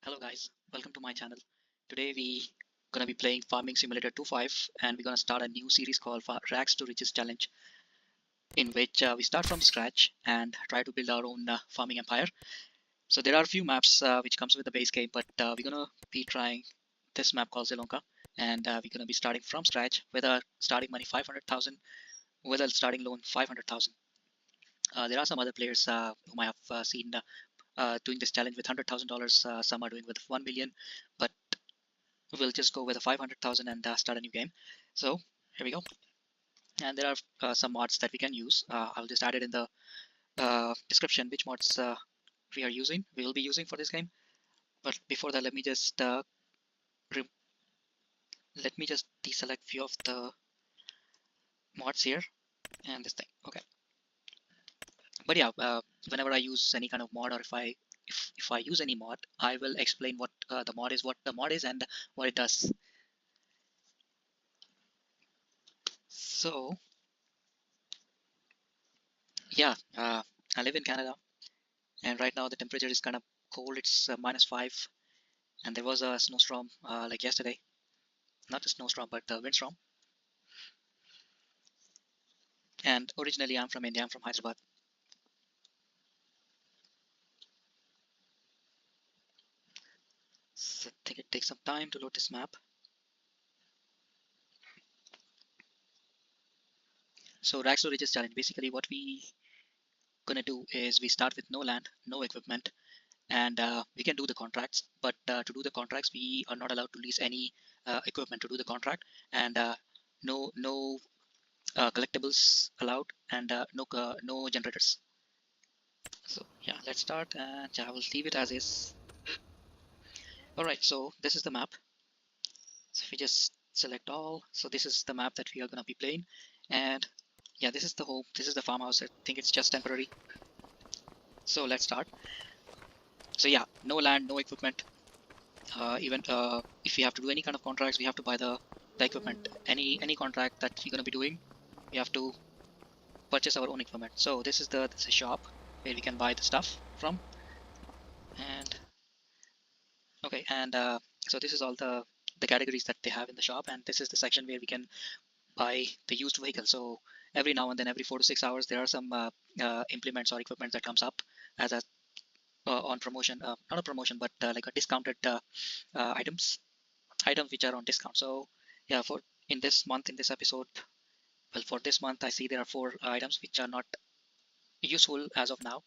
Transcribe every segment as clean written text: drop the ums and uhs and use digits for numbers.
Hello guys, welcome to my channel. Today we gonna be playing Farming Simulator 2.5 and we're gonna start a new series called Rags to Riches Challenge, in which we start from scratch and try to build our own farming empire. So there are a few maps which comes with the base game, but we're gonna be trying this map called Zelonka, and we're gonna be starting from scratch with a starting money 500,000, with a starting loan 500,000. There are some other players whom I have seen doing this challenge with $100,000. Some are doing with 1 million, but we'll just go with a 500,000 and start a new game. So here we go. And there are some mods that we can use. I'll just add it in the description which mods we will be using for this game. But before that, let me just deselect few of the mods here and this thing. Okay. But yeah, whenever I use any kind of mod, or if I use any mod, I will explain what the mod is, and what it does. So yeah, I live in Canada, and right now the temperature is kind of cold. It's -5, and there was a snowstorm like yesterday. Not a snowstorm, but a windstorm. And originally, I'm from India. I'm from Hyderabad. So I think it takes some time to load this map. So Rags to Riches challenge. Basically, what we gonna do is we start with no land, no equipment, and we can do the contracts. But to do the contracts, we are not allowed to lease any equipment to do the contract, and no collectables allowed, and no generators. So yeah, let's start, and I will leave it as is. Alright, so this is the map. So if we just select all, so this is the map that we are going to be playing. And yeah, this is the home, this is the farmhouse. I think it's just temporary. So let's start. So yeah, no land, no equipment. Even if we have to do any kind of contracts, we have to buy the equipment. Any contract that we're going to be doing, we have to purchase our own equipment. So this is the shop where we can buy the stuff from. And okay, and so this is all the categories that they have in the shop, and this is the section where we can buy the used vehicle. So every now and then, every 4 to 6 hours, there are some implements or equipment that comes up as a on promotion, not a promotion, but like a discounted items which are on discount. So yeah, for in this month, in this episode, well, for this month, I see there are 4 items which are not useful as of now.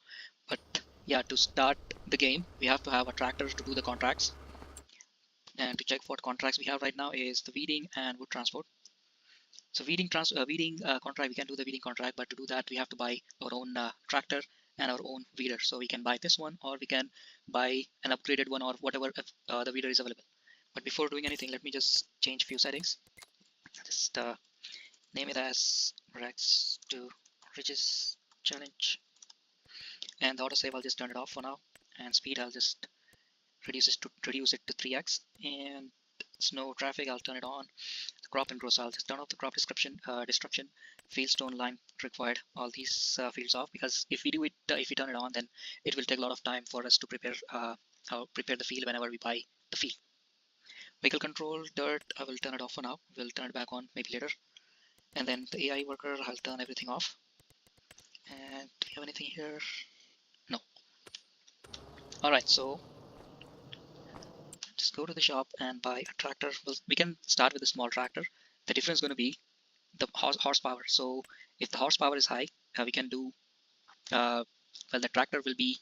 But yeah, to start the game, we have to have a tractor to do the contracts. And to check what contracts we have right now is the weeding and wood transport. So weeding contract, we can do the weeding contract, but to do that we have to buy our own tractor and our own weeder. So we can buy this one, or we can buy an upgraded one, or whatever if, the weeder is available. But before doing anything, let me just change a few settings. Just name it as Rags to Riches Challenge, and the autosave I'll just turn it off for now, and speed I'll just reduce it to 3x, and snow traffic I'll turn it on. Crop and grow, so I'll just turn off the crop destruction, field stone line required, all these fields off, because if we do it, if we turn it on, then it will take a lot of time for us to prepare the field whenever we buy the field. Vehicle control, dirt, I will turn it off for now. We'll turn it back on maybe later. And then the AI worker, I'll turn everything off. And do we have anything here? No. Alright, so just go to the shop and buy a tractor. We can start with a small tractor. The difference is going to be the horsepower. So if the horsepower is high, we can do well, the tractor will be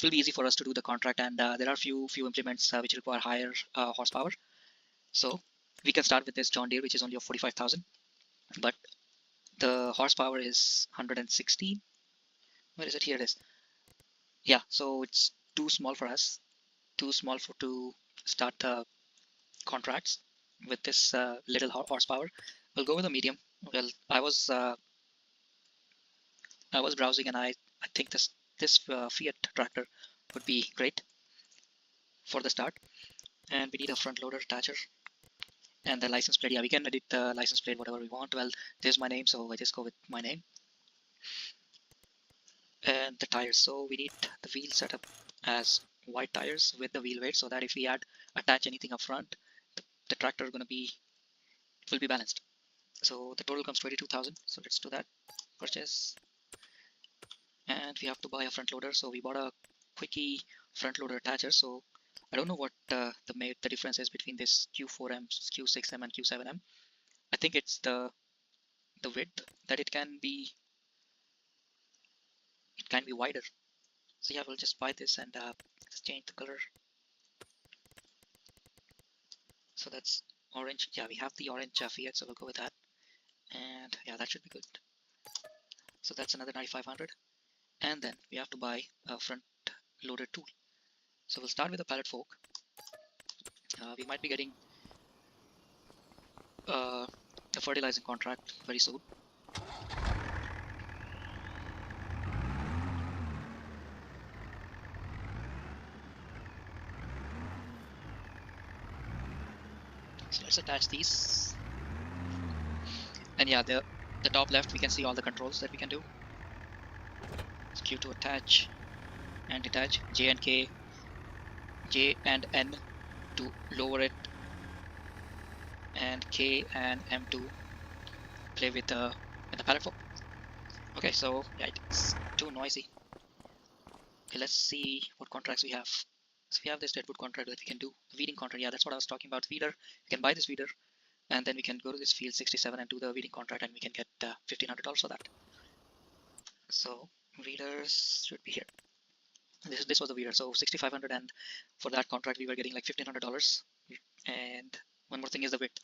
easy for us to do the contract, and there are few implements which require higher horsepower. So we can start with this John Deere, which is only of 45,000, but the horsepower is 116. Where is it? Here it is. Yeah, so it's too small for us, to start the contracts with this little horsepower. We'll go with a medium. Well, I was browsing, and I think this Fiat tractor would be great for the start. And we need a front loader attacher and the license plate. Yeah, we can edit the license plate whatever we want. Well, there's my name, so I just go with my name. And the tires, so we need the wheel setup as wide tires with the wheel weight, so that if we attach anything up front, the tractor is going to be, it will be balanced. So the total comes 22,000. So let's do that. Purchase, and we have to buy a front loader. So we bought a quickie front loader attacher. So I don't know what the difference is between this Q4M, Q6M, and Q7M. I think it's the width that it can be wider. So yeah, we'll just buy this and let's change the color. So that's orange. Yeah, we have the orange Fiat, so we'll go with that. And yeah, that should be good. So that's another 9,500. And then we have to buy a front loader tool. So we'll start with a pallet fork. We might be getting a fertilizing contract very soon. So let's attach these. And yeah, the top left, we can see all the controls that we can do. It's Q to attach and detach, J and K, J and N to lower it, and K and M to play with the pallet fork. Okay, so yeah, it's too noisy. Okay, let's see what contracts we have. So we have this deadwood contract that we can do. The weeding contract, yeah, that's what I was talking about. Weeder, we can buy this weeder, and then we can go to this field 67 and do the weeding contract, and we can get $1,500 for that. So weeders should be here. This was the weeder, so 6,500, and for that contract we were getting like $1,500. And one more thing is the width.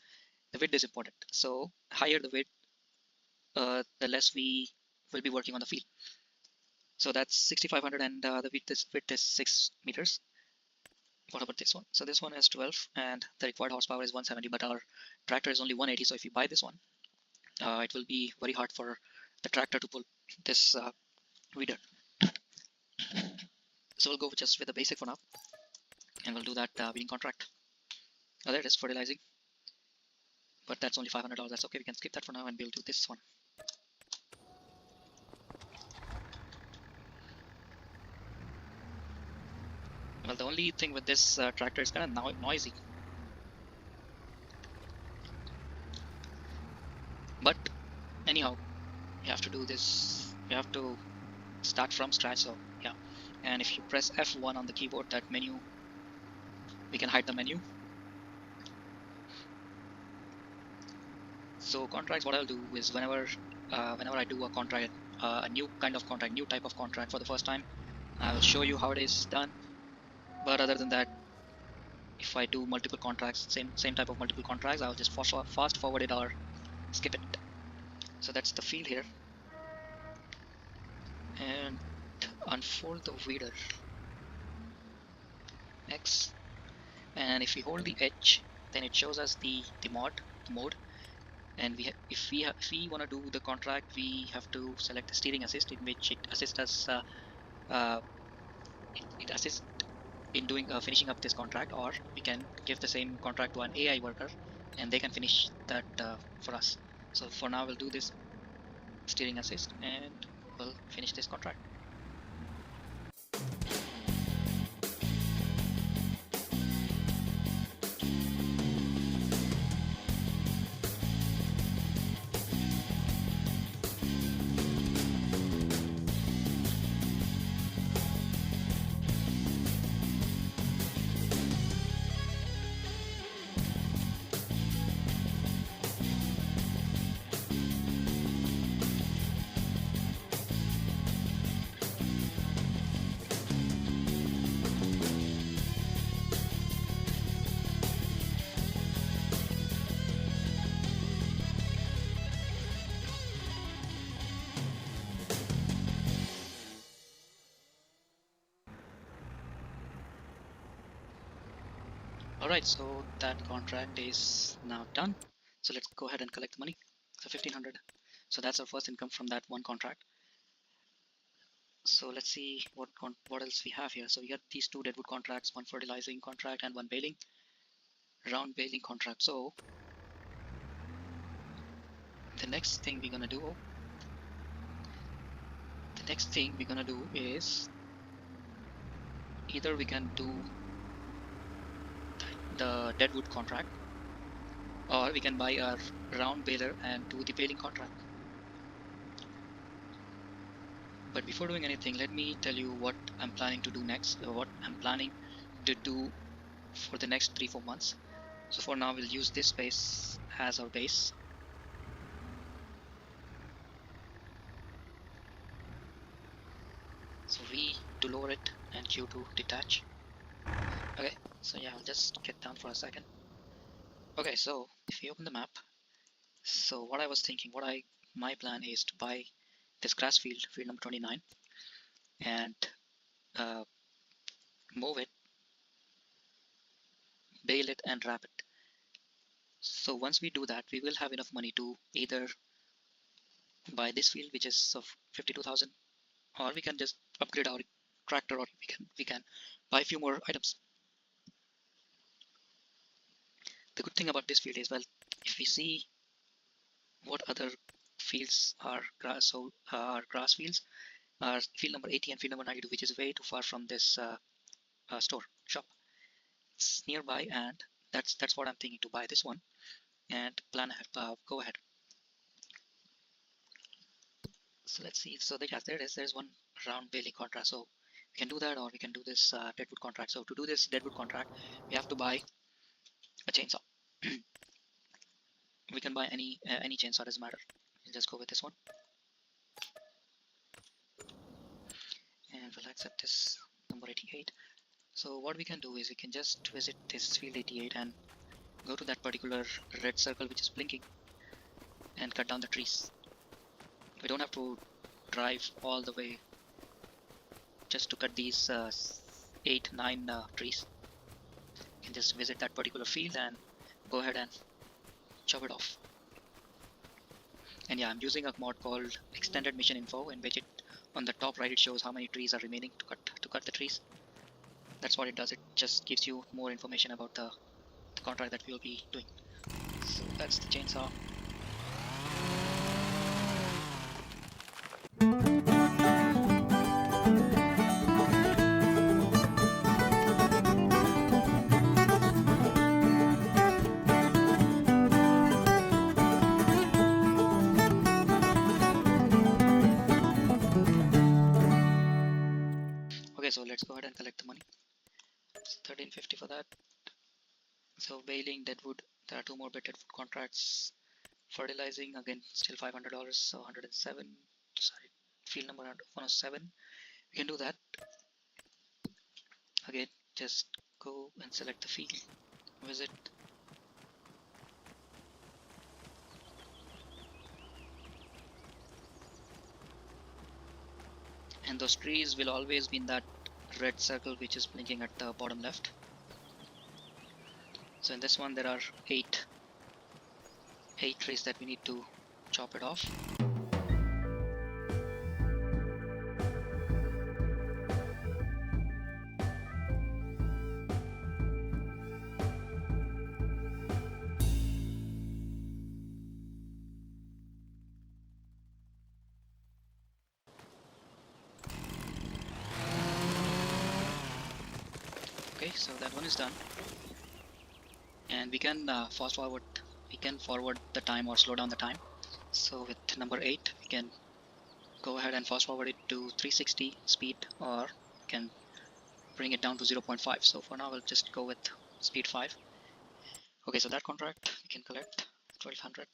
The width is important. So higher the width, the less we will be working on the field. So that's 6,500, and the width is 6 meters. What about this one? So this one is 12, and the required horsepower is 170, but our tractor is only 180. So if you buy this one, it will be very hard for the tractor to pull this weeder. So we'll go just with the basic for now, and we'll do that weeding contract. Oh, there it is, fertilizing, but that's only $500. That's okay, we can skip that for now, and we'll do this one. Well, the only thing with this tractor is kind of noisy. But anyhow, you have to do this. You have to start from scratch. So yeah, and if you press F1 on the keyboard, that menu, we can hide the menu. So contracts, what I'll do is whenever I do a contract, a new kind of contract, new type of contract for the first time, I will show you how it is done. But other than that, if I do multiple contracts, same type of multiple contracts, I'll just fast forward it or skip it. So that's the field here, and unfold the weeder X, and if we hold the H, then it shows us the mode. And if we want to do the contract, we have to select the steering assist, in which it assists us. It assists in doing finishing up this contract, or we can give the same contract to an AI worker, and they can finish that for us. So for now, we'll do this steering assist, and we'll finish this contract. Alright, so that contract is now done. So let's go ahead and collect the money. So 1,500. So that's our first income from that one contract. So let's see what else we have here. So we got these two deadwood contracts, one fertilizing contract and one baling, round baling contract. So the next thing we're gonna do is either we can do the deadwood contract, or we can buy a round baler and do the baling contract. But before doing anything, let me tell you what I'm planning to do next, or what I'm planning to do for the next 3-4 months. So for now, we'll use this space as our base. So V to lower it and Q to detach. Okay, so yeah, I'll just get down for a second. Okay, so if you open the map, so what I was thinking, my plan is to buy this grass field number 29, and move it, bale it, and wrap it. So once we do that, we will have enough money to either buy this field, which is of 52,000, or we can just upgrade our tractor, or we can buy a few more items. The good thing about this field is, well, if we see what other fields are grass, so our grass fields are field number 80 and field number 92, which is way too far from this shop. It's nearby, and that's what I'm thinking, to buy this one and plan ahead. Go ahead. So let's see. So yeah, there it is. There's one round baling contract. So we can do that, or we can do this deadwood contract. So to do this deadwood contract, we have to buy a chainsaw. We can buy any chainsaw, doesn't matter. We'll just go with this one, and we'll accept this number 88. So what we can do is we can just visit this field 88 and go to that particular red circle which is blinking and cut down the trees. We don't have to drive all the way just to cut these 8-9 trees. You can just visit that particular field and go ahead and chop it off. And yeah, I'm using a mod called Extended Mission Info, in which it on the top right it shows how many trees are remaining to cut the trees. That's what it does. It just gives you more information about the contract that we will be doing. So that's the chainsaw. Okay, so let's go ahead and collect the money. It's 1350 for that. So baling, deadwood, there are 2 more deadwood contracts. Fertilizing, again still $500, so 107. Sorry, field number 107. We can do that. Again, just go and select the field, visit. And those trees will always be in that red circle which is blinking at the bottom left. So in this one there are 8 trees that we need to chop it off. Okay, so that one is done, and we can fast forward. We can forward the time or slow down the time. So with number 8, we can go ahead and fast forward it to 360 speed, or we can bring it down to 0.5. So for now, we'll just go with speed 5. Okay, so that contract we can collect 1200.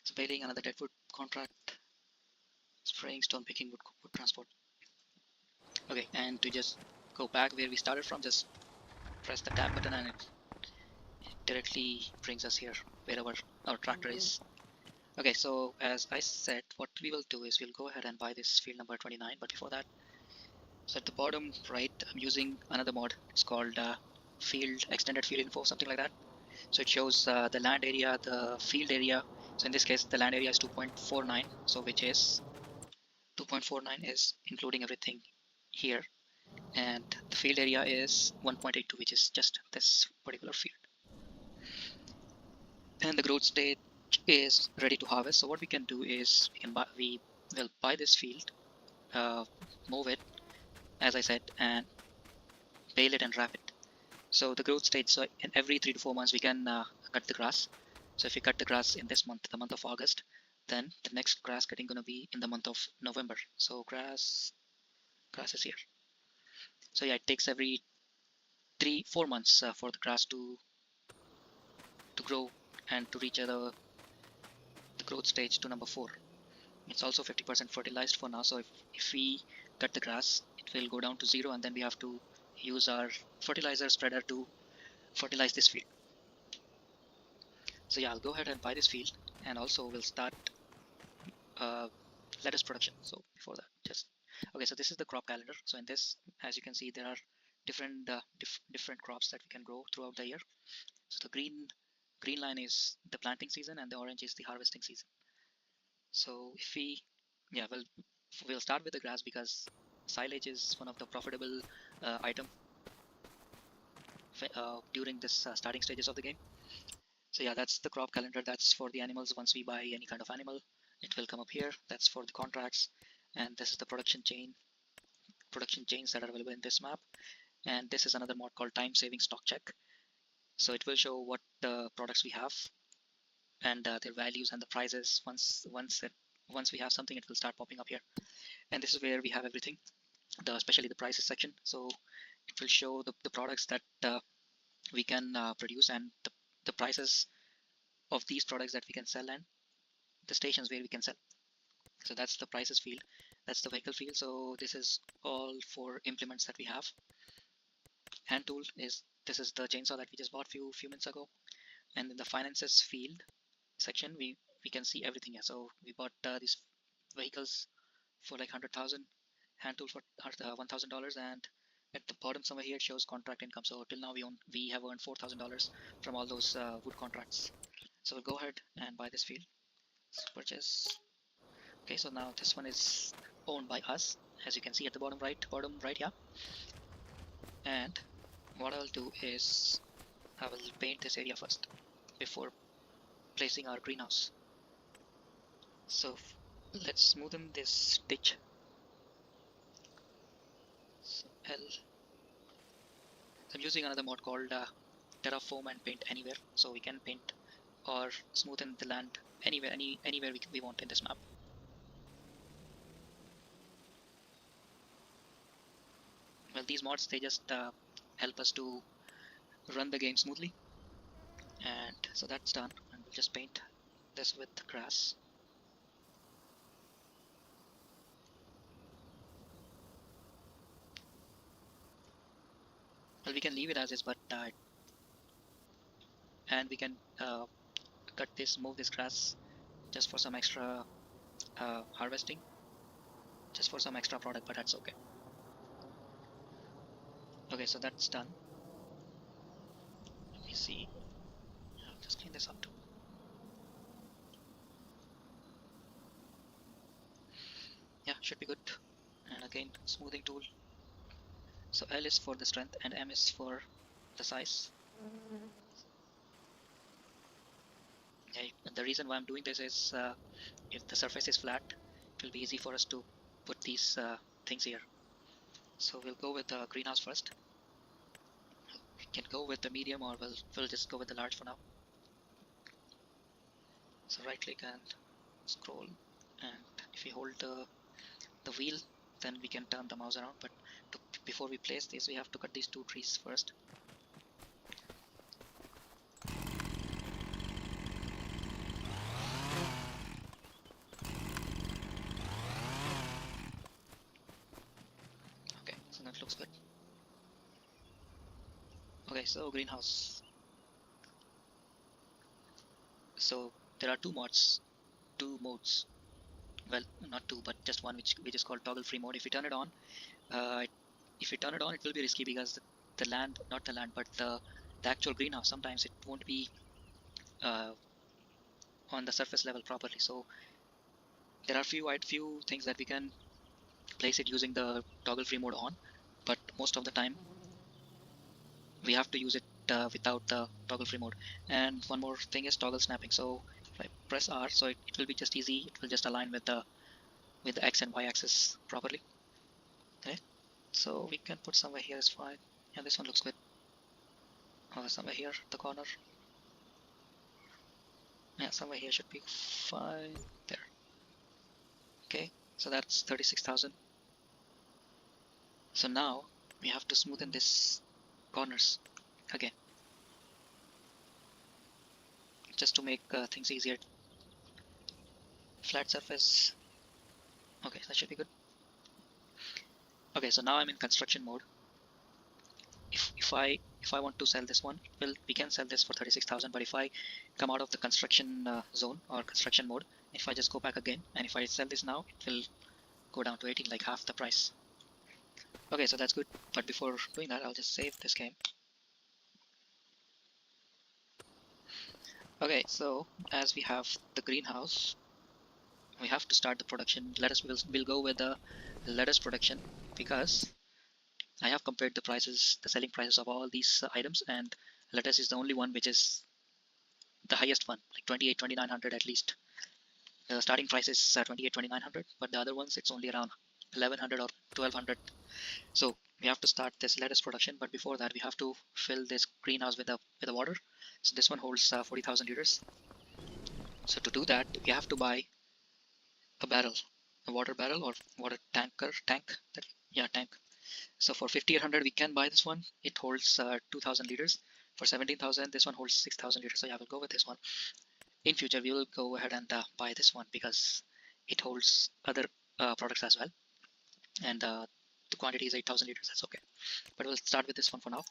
So baling, another deadwood contract. Spraying, stone picking, wood transport. Okay, and to just go back where we started from, just press the tab button and it directly brings us here wherever our tractor is. Okay, so as I said, what we will do is we'll go ahead and buy this field number 29, but before that, so at the bottom right, I'm using another mod. It's called extended field info, something like that. So it shows the land area, the field area. So in this case, the land area is 2.49, so which is 2.49 is including everything here, and the field area is 1.82, which is just this particular field. And the growth stage is ready to harvest. So what we can do is we will buy this field, move it, as I said, and bale it and wrap it. So the growth stage, so in every 3 to 4 months we can cut the grass. So if you cut the grass in this month, the month of August, then the next grass cutting gonna be in the month of November. So grass is here. So yeah, it takes every 3-4 months for the grass to grow and to reach the growth stage to number 4. It's also 50% fertilized for now, so if we cut the grass, it will go down to 0, and then we have to use our fertilizer spreader to fertilize this field. So yeah, I'll go ahead and buy this field, and also we'll start lettuce production. So before that, just okay, so this is the crop calendar. So in this, as you can see, there are different different crops that we can grow throughout the year. So the green line is the planting season, and the orange is the harvesting season. So if we, yeah, we'll start with the grass because silage is one of the profitable item during this starting stages of the game. So yeah, that's the crop calendar. That's for the animals. Once we buy any kind of animal, it will come up here. That's for the contracts, and this is the production chains that are available in this map. And this is another mod called time saving stock check. So it will show what the products we have and their values and the prices. Once we have something, it will start popping up here. And this is where we have everything, especially the prices section. So it will show the products that we can produce and the prices of these products that we can sell and the stations where we can sell. So that's the prices field, that's the vehicle field. So this is all for implements that we have. Hand tool is, this is the chainsaw that we just bought few minutes ago. And in the finances field section, we can see everything here. So we bought these vehicles for like 100,000, hand tool for $1,000, and at the bottom somewhere here it shows contract income. So till now we have earned $4,000 from all those wood contracts. So we'll go ahead and buy this field. So purchase. Okay, so now this one is owned by us, as you can see at the bottom right, yeah. And what I'll do is I will paint this area first before placing our greenhouse. So let's smoothen this ditch. So L. I'm using another mod called Terraform and Paint Anywhere, so we can paint or smoothen the land anywhere we want in this map. Well, these mods, they just help us to run the game smoothly. And so that's done, and we'll just paint this with grass. Well, we can leave it as is, but and we can move this grass just for some extra harvesting, just for some extra product, but that's okay. Okay, so that's done. Let me see. I'll just clean this up too. Yeah, should be good. And again, smoothing tool. So L is for the strength and M is for the size. Okay, the reason why I'm doing this is if the surface is flat, it will be easy for us to put these things here. So we'll go with the greenhouse first. We can go with the medium, or we'll just go with the large for now. So right click and scroll, and if we hold the wheel, then we can turn the mouse around. But before we place this, we have to cut these 2 trees first. Okay, so that looks good. Okay, so greenhouse. So there are two modes. Well, not two, but just one, which is called toggle free mode. If you turn it on, it will be risky because the land, not the land, but the actual greenhouse, sometimes it won't be on the surface level properly. So there are few things that we can place it using the toggle free mode on, but most of the time we have to use it without the toggle free mode. And one more thing is toggle snapping. So if I press R, so it will be just easy. It will just align with the X and Y axis properly. Okay, so we can put somewhere here is fine. Yeah, this one looks good. Somewhere here, the corner. Yeah, somewhere here should be fine. There. Okay, so that's 36,000. So now we have to smoothen this corners again, just to make things easier. Flat surface. Okay, that should be good. Okay, so now I'm in construction mode. If I want to sell this one, well, we can sell this for 36,000. But if I come out of the construction zone or construction mode, if I just go back again, and if I sell this now, it will go down to 18, like half the price. Okay, so that's good. But before doing that, I'll just save this game. Okay, so as we have the greenhouse, we have to start the production. We'll go with the lettuce production, because I have compared the prices, the selling prices of all these items, and lettuce is the only one which is the highest one, like 28,900 at least. The starting price is 28,900, but the other ones it's only around 1100 or 1200. So we have to start this lettuce production, but before that we have to fill this greenhouse with the water. So this one holds 40,000 liters. So to do that, we have to buy a barrel, a water barrel or water tank. Tank. So for 5,800 we can buy this one. It holds 2,000 liters. For 17,000, this one holds 6,000 liters. So yeah, we'll go with this one. In future, we will go ahead and buy this one because it holds other products as well. And the quantity is 8,000 liters. That's okay. But we'll start with this one for now.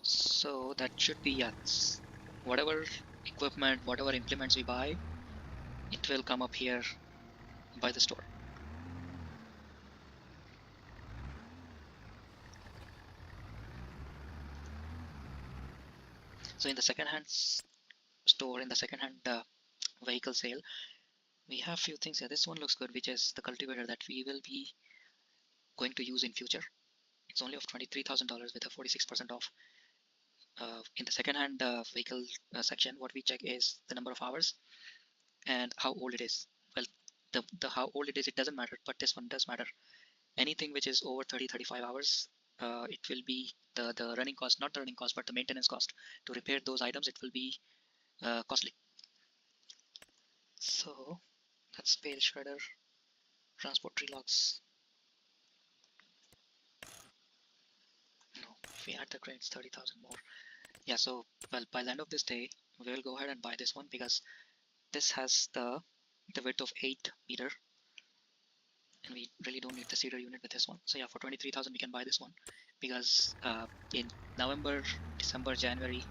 So that should be, yes, whatever equipment, whatever implements we buy, it will come up here by the store. So in the second-hand store, in the second-hand vehicle sale, we have few things here. This one looks good, which is the cultivator that we will be going to use in future. It's only of $23,000 with a 46% off. In the second-hand vehicle section, what we check is the number of hours and how old it is. Well, the how old it is, it doesn't matter, but this one does matter. Anything which is over 30-35 hours, it will be the running cost, not the running cost, but the maintenance cost to repair those items. It will be costly. So that's bale shredder, transport tree logs. No, if we add the crates, 30,000 more. Yeah, so well, by the end of this day, we will go ahead and buy this one because this has the width of 8 meter, and we really don't need the cedar unit with this one. So yeah, for 23,000 we can buy this one because in November, December, January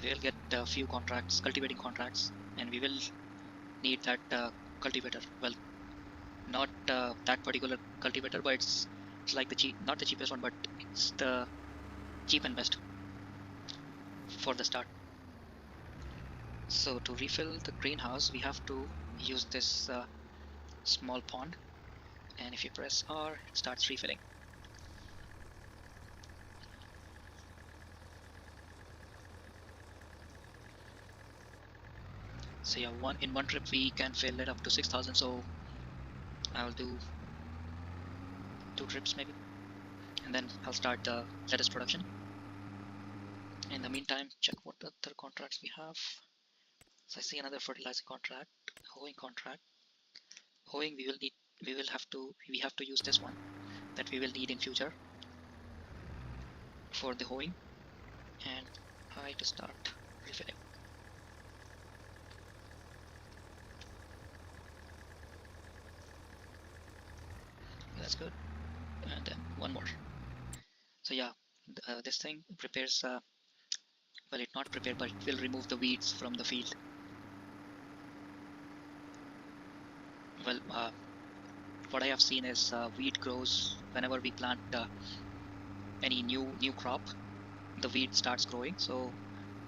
we will get a few contracts, cultivating contracts, and we will need that cultivator. Well, not that particular cultivator, but it's like not the cheapest one, but it's the cheap and best for the start. So to refill the greenhouse, we have to use this small pond, and if you press R, it starts refilling. So yeah, in one trip we can fill it up to 6,000. So I'll do 2 trips maybe, and then I'll start the lettuce production. In the meantime, check what other contracts we have. So I see another fertilizer contract, hoeing contract. Hoeing we have to use this one that we will need in future for the hoeing, and I to start refilling. That's good. And then one more. So yeah, this thing prepares, well, it not prepared, but it will remove the weeds from the field. Well, what I have seen is weed grows whenever we plant any new crop. The weed starts growing, so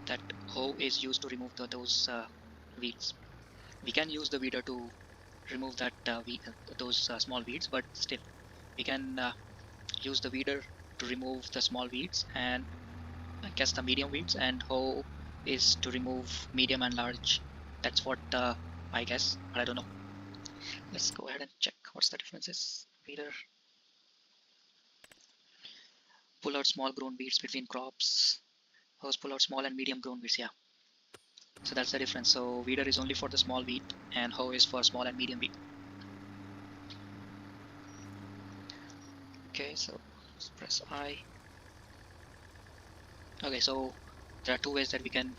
that hoe is used to remove those weeds. We can use the weeder to remove those small weeds, but still we can use the weeder to remove the small weeds, and I guess the medium weeds, and hoe is to remove medium and large. That's what I guess, but I don't know. Let's go ahead and check what's the difference is. Weeder. pull out small grown weeds between crops. Hoes pull out small and medium grown weeds. Yeah. So that's the difference. So weeder is only for the small wheat and hoe is for small and medium wheat. Okay, so let's press I. Okay, so there are two ways that we can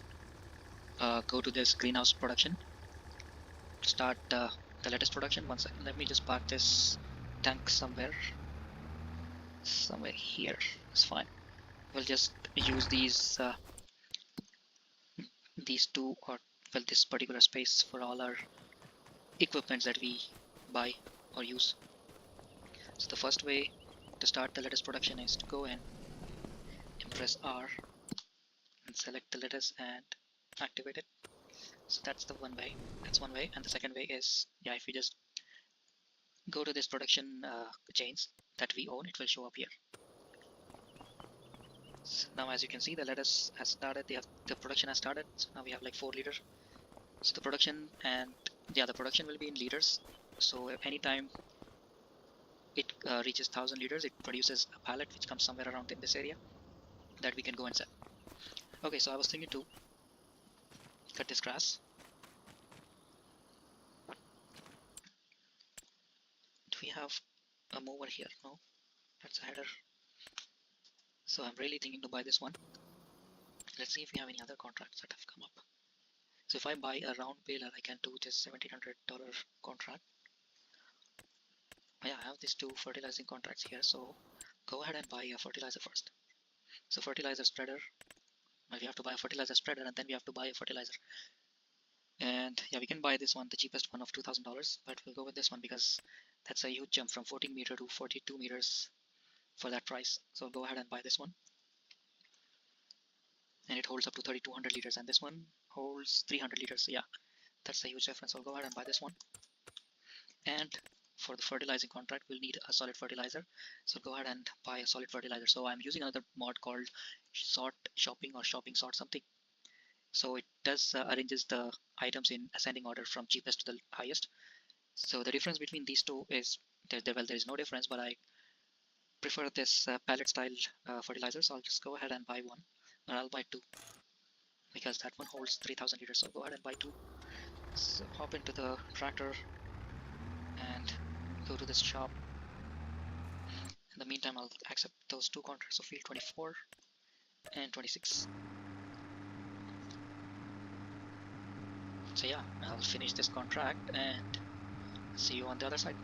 go to this greenhouse production. Start the lettuce production. One second, let me just park this tank somewhere here. It's fine. We'll just use these two, or well, this particular space for all our equipments that we buy or use. So the first way to start the lettuce production is to go and press R and select the lettuce and activate it. So that's the one way. That's one way. And the second way is, yeah, if we just go to this production chains that we own, it will show up here. So now as you can see, the lettuce has started, the production has started. So now we have like 4 liters. So the production, and yeah, the production will be in liters. So anytime it reaches 1000 liters, it produces a pallet which comes somewhere around in this area that we can go and sell. Okay, so I was thinking to cut this grass. Do we have a mower here? No, that's a header. So I'm really thinking to buy this one. Let's see if we have any other contracts that have come up. So if I buy a round baler, I can do this $1,700 contract. Yeah, I have these 2 fertilizing contracts here. So go ahead and buy a fertilizer first. So fertilizer spreader. Well, we have to buy a fertilizer spreader and then we have to buy a fertilizer. And yeah, we can buy this one, the cheapest one of $2,000, but we'll go with this one because that's a huge jump from 14 meter to 42 meters for that price. So go ahead and buy this one. And it holds up to 3200 liters, and this one holds 300 liters. So yeah, that's a huge difference. So I'll go ahead and buy this one. And for the fertilizing contract, we'll need a solid fertilizer. So go ahead and buy a solid fertilizer. So I'm using another mod called sort shopping or shopping sort something. So it does arranges the items in ascending order from cheapest to the highest. So the difference between these two is there is no difference, but I prefer this pallet style fertilizer. So I'll just go ahead and buy one, and I'll buy 2 because that one holds 3000 liters. So go ahead and buy 2. So hop into the tractor and go to this shop. In the meantime, I'll accept those 2 contracts of field 24 and 26. So yeah, I'll finish this contract and see you on the other side.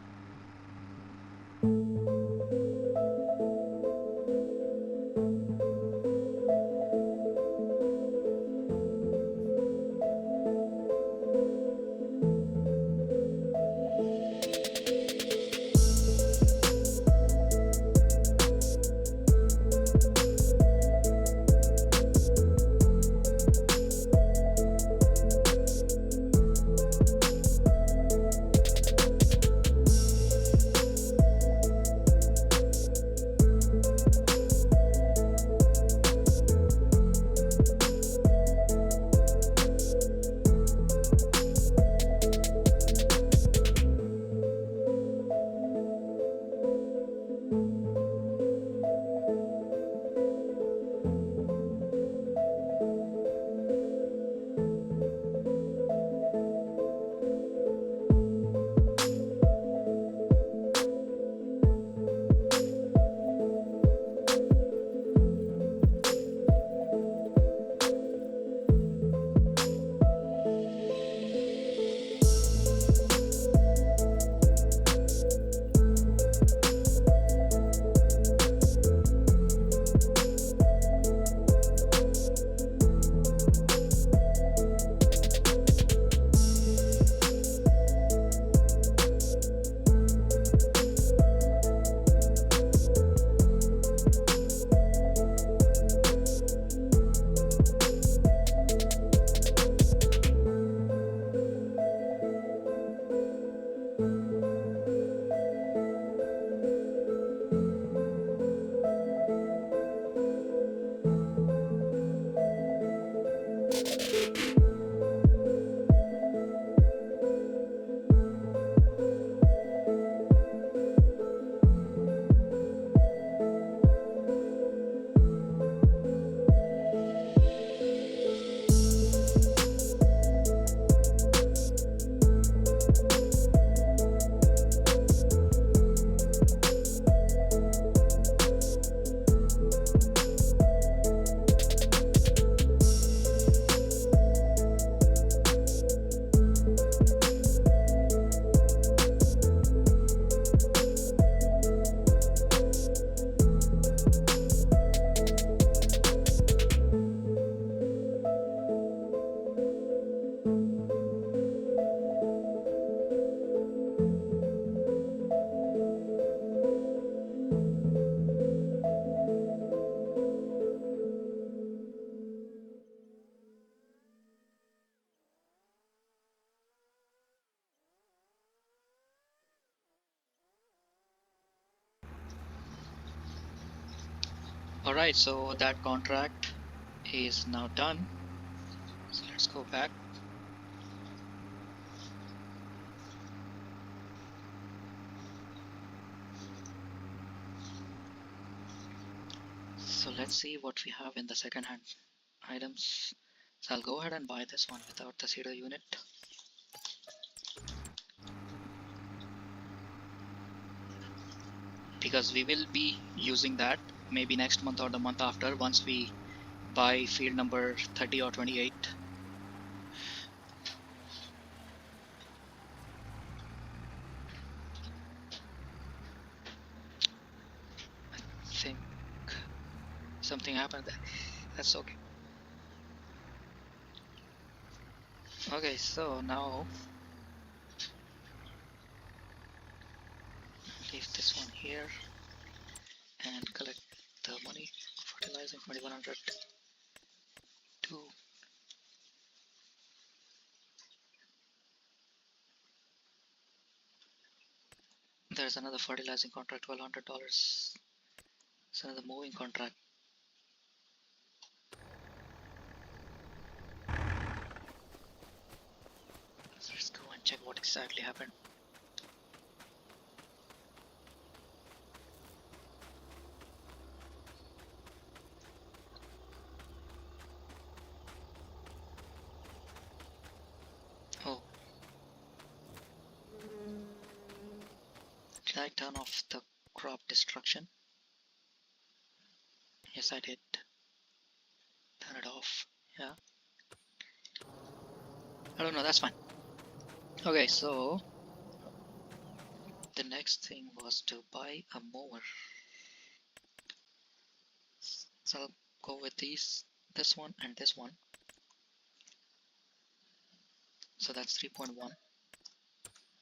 Alright, so that contract is now done. So let's go back. So let's see what we have in the second hand items. So I'll go ahead and buy this one without the cedar unit. Because we will be using that maybe next month or the month after once we buy field number 30 or 28. I think something happened there. That's okay. Okay, so now leave this one here and collect the money. Fertilizing 2100. There's another fertilizing contract, $1,200. It's another moving contract. So let's go and check what exactly happened. Oh, did I turn off the crop destruction? Yes, I did. Turn it off. Yeah. I don't know, that's fine. Okay, so the next thing was to buy a mower. So I'll go with this one and this one. So that's 3.1.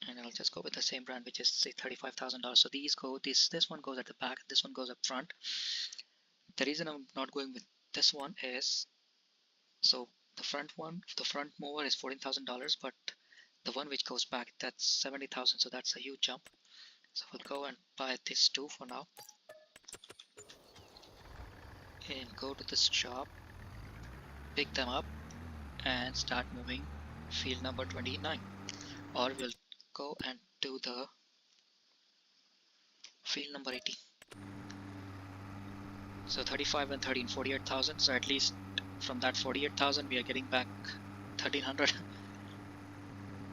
And I'll just go with the same brand, which is say $35,000. So these go, this one goes at the back, this one goes up front. The reason I'm not going with this one is, so the front mower is $14,000, but the one which goes back, that's 70,000. So that's a huge jump. So we'll go and buy these two for now. And go to this shop, pick them up, and start moving field number 29. Or we'll go and do the field number 80. So 35 and 13, 48,000. So at least from that 48,000 we are getting back $1,300.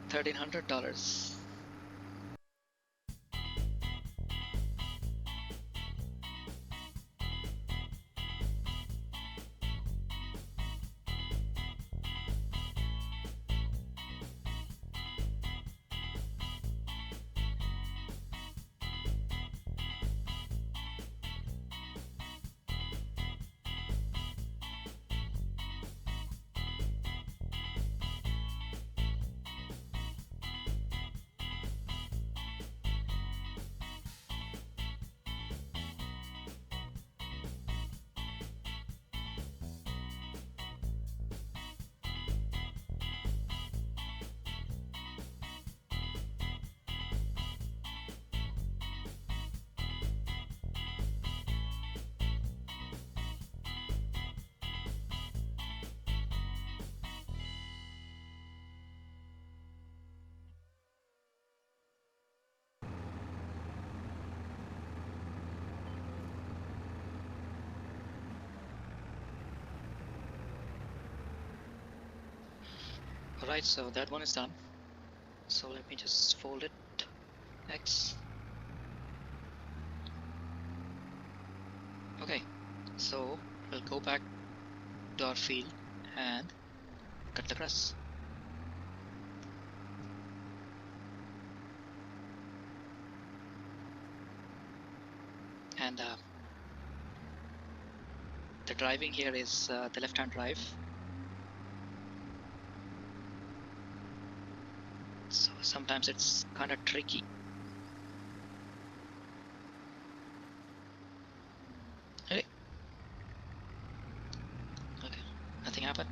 $1,300. Alright, so that one is done. So let me just fold it. X. Okay, so we'll go back to our field and cut the grass. And the driving here is the left-hand drive. So sometimes it's kind of tricky. Okay. Okay, nothing happened.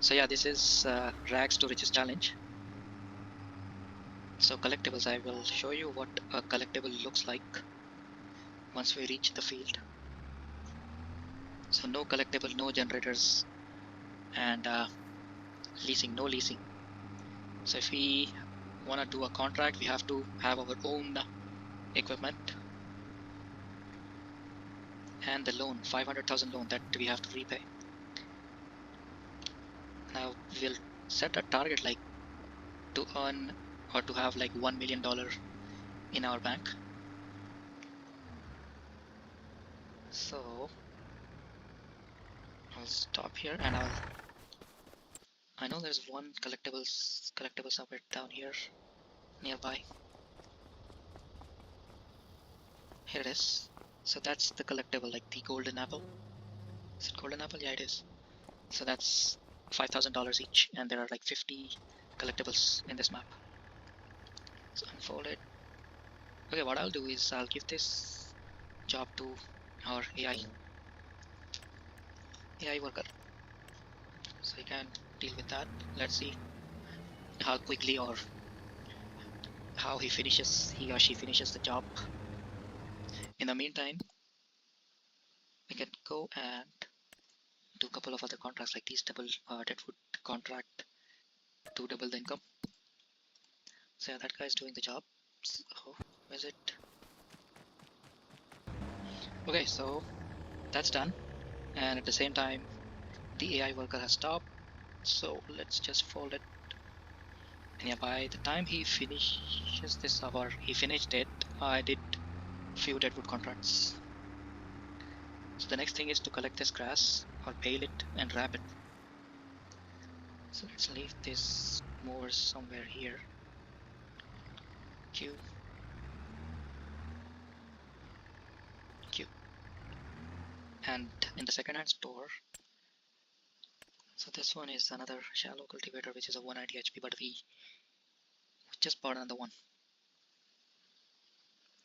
So yeah, this is Rags to Riches challenge. So collectibles, I will show you what a collectible looks like once we reach the field. So no collectible, no generators, and leasing, no leasing. So if we want to do a contract, we have to have our own equipment and the loan, 500,000 loan that we have to repay. Now we'll set a target like to earn or to have like $1 million in our bank. So I'll stop here and I know there's one collectible somewhere down here nearby. Here it is. So that's the collectible, like the golden apple. Is it golden apple? Yeah, it is. So that's $5,000 each, and there are like 50 collectibles in this map. So unfold it. Okay, what I'll do is I'll give this job to our AI worker, so he can deal with that. Let's see how quickly or how he or she finishes the job. In the meantime, we can go and do a couple of other contracts like these double deadwood contract to double the income. So yeah, that guy is doing the job. So where's it? Okay, so that's done, and at the same time the AI worker has stopped. So let's just fold it. And yeah, by the time he finishes this, or he finished it, I did few deadwood contracts. So the next thing is to collect this grass or bale it and wrap it. So let's leave this more somewhere here. Q. And in the second-hand store, so this one is another shallow cultivator which is a 190 HP, but we just bought another one.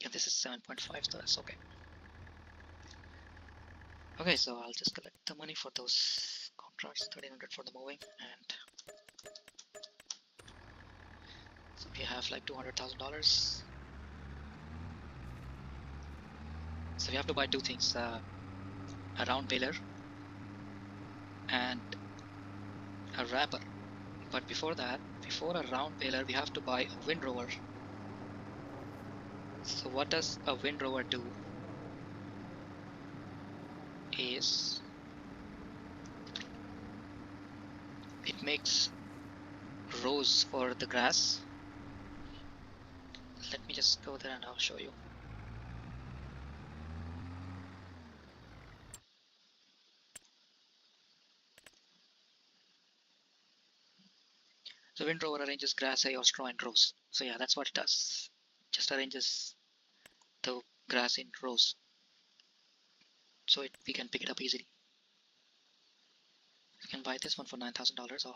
Yeah, this is 7.5, so that's okay. Okay, so I'll just collect the money for those contracts, 1300 for the mowing, and so we have like $200,000. So we have to buy two things, a round baler and a wrapper. But before that, before a round baler, we have to buy a windrower. So what does a windrower do is it makes rows for the grass. Let me just go there and I'll show you. The windrower arranges grass, hay or straw in rows. So yeah, that's what it does. Just arranges the grass in rows, so we can pick it up easily. You can buy this one for $9,000, or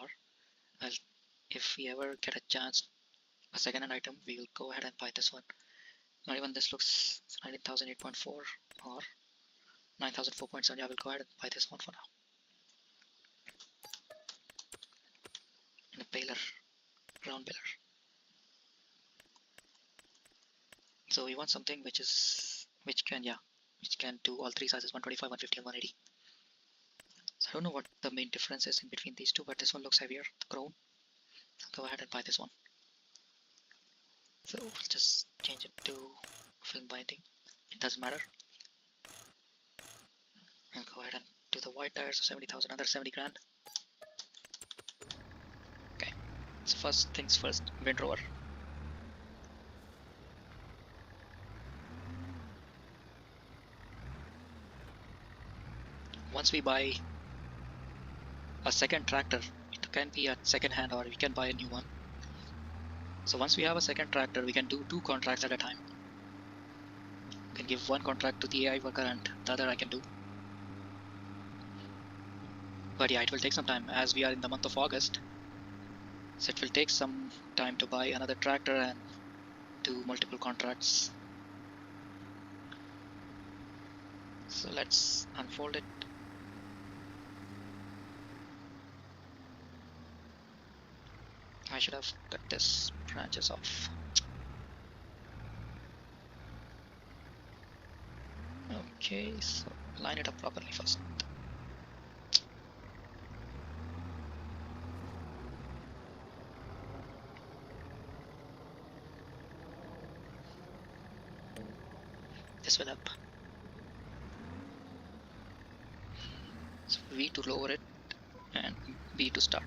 well, if we ever get a chance, a second-hand item, we will go ahead and buy this one. Not even this looks 19,000 8.4 or 9,000 4.7. I will go ahead and buy this one for now. And a baler, round baler. So we want something which can do all three sizes, 125, 150 and 180. So I don't know what the main difference is in between these two, but this one looks heavier, the crown. I'll go ahead and buy this one. So we'll just change it to film binding. It doesn't matter. And go ahead and do the white tires, so 70,000, another 70 grand. Okay, so first things first, windrower. Once we buy a second tractor, it can be a second hand or we can buy a new one. So once we have a second tractor, we can do two contracts at a time. We can give one contract to the AI worker and the other I can do. But yeah, it will take some time as we are in the month of August. So it will take some time to buy another tractor and do multiple contracts. So let's unfold it. I should have cut this branches off. Okay, so line it up properly first. This will help. So V to lower it and B to start.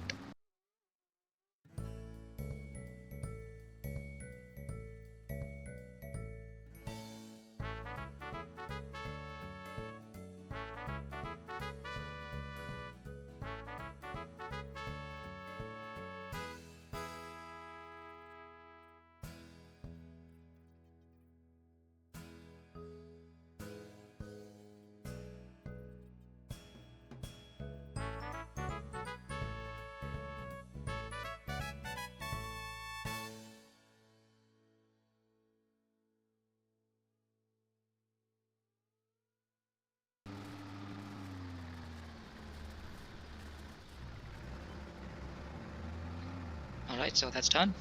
Alright, so that's done.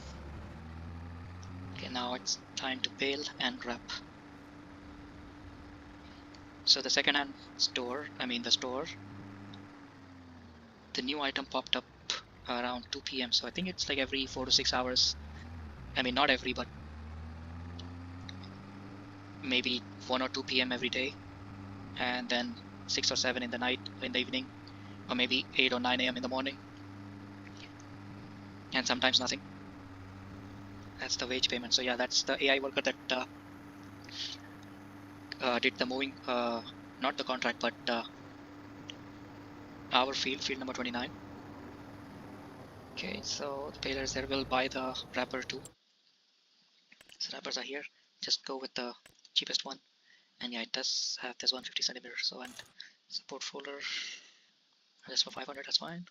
Okay, now it's time to bale and wrap. So the second-hand store, the store, the new item popped up around 2 p.m. So I think it's like every 4 to 6 hours. Not every, but maybe 1 or 2 p.m. every day, and then 6 or 7 in the night, in the evening, or maybe 8 or 9 a.m. in the morning, and sometimes nothing. That's the wage payment. So yeah, that's the AI worker that did the moving, not the contract, but our field number 29. Okay, so the balers there will buy the wrapper too. So wrappers are here. Just go with the cheapest one. And yeah, it does have this 150 centimeter. So, and support folder just for 500, that's fine.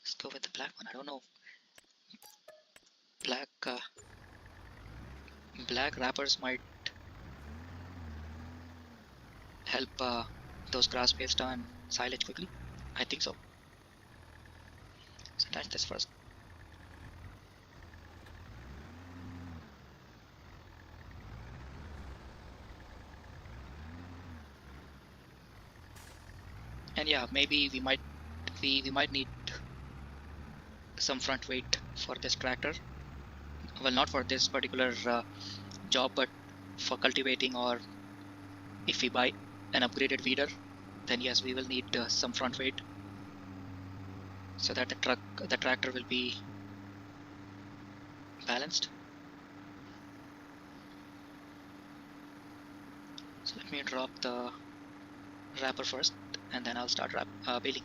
Let's go with the black one. I don't know. Black wrappers might help those grass paste and silage quickly. I think so. Let's attach this first. And yeah, maybe we might need some front weight for this tractor. Well, not for this particular job, but for cultivating, or if we buy an upgraded weeder, then yes, we will need some front weight so that the tractor will be balanced. So let me drop the wrapper first, and then I'll start baling.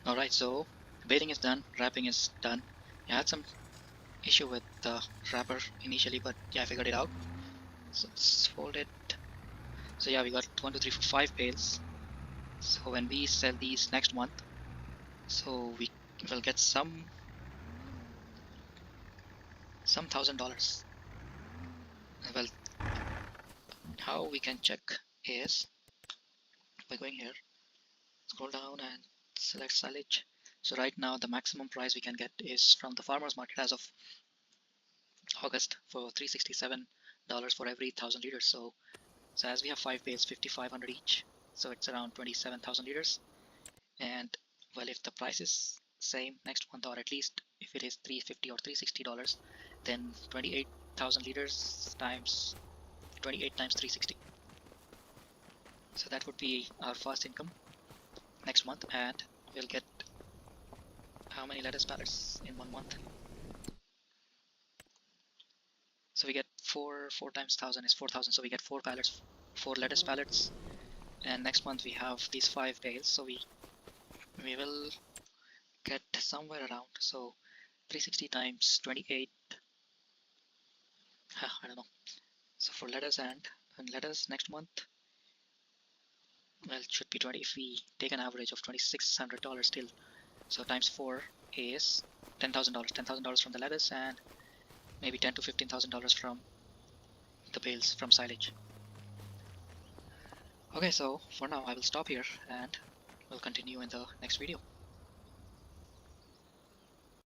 Alright, so baling is done, wrapping is done. I had some issue with the wrapper initially, but yeah, I figured it out. So let's fold it. So yeah, we got 1, 2, 3, 4, 5 bales. So when we sell these next month, so we will get some $1,000. Well, how we can check is by going here, scroll down and select silage. So right now the maximum price we can get is from the farmers market as of August for $367 for every 1,000 liters. So as we have 5 bales, 5,500 each, so it's around 27,000 liters. And well, if the price is same next month, or at least if it is $350 or $360, then 28,000 liters times 28 times 360. So that would be our first income next month, and we'll get how many lettuce pallets in 1 month. So we get 4 times 1,000 is 4,000. So we get 4 pallets, 4 lettuce pallets, and next month we have these 5 bales. So we will get somewhere around, so 360 times 28. I don't know. So for lettuce and lettuce next month, well, it should be 20 if we take an average of $2,600 still. So times 4 is $10,000. $10,000 from the lettuce and maybe $10,000 to $15,000 from the bales from silage. Okay, so for now I will stop here and we'll continue in the next video.